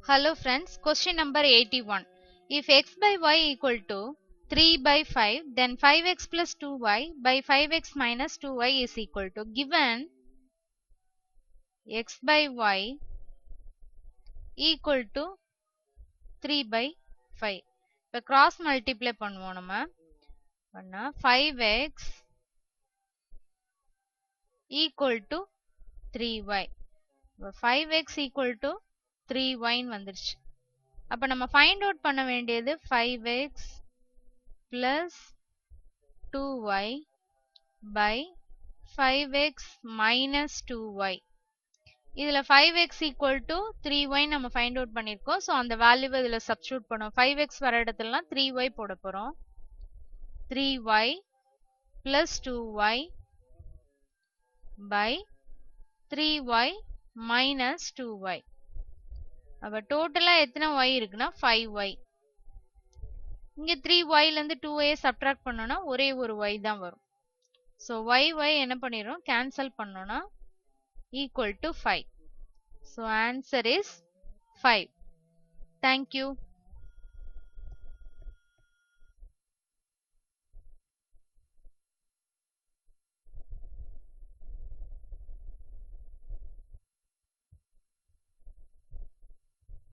Hello friends, question number 81. If x by y equal to 3 by 5, then 5x plus 2y by 5x minus 2y is equal to, given x by y equal to 3 by 5. இப்போ cross multiply பண்ணுவோம் நம்ம. 5x equal to 3y. 5x equal to 3y வந்துருச்சு. அப்ப நம்ம find out பண்ண வேண்டியது 5x plus 2y by 5x minus 2y. இதுல 5x equal to 3y நம்ம find out பண்ணிருக்கோம். So அந்த value இதுல substitute பண்ணோம். 5x வர இடத்துலலாம் 3y போட போறோம். 3y plus 2y by 3y minus 2y. அப்ப டோட்டலா எத்தனை y இருக்குன்னா 5y. இங்க 3y ல இருந்து 2y subtract பண்ணோம்னா ஒரே ஒரு y தான் வரும். So y என்ன பண்ணிரும் cancel பண்ணோம்னா equal to 5. So answer is 5. Thank you.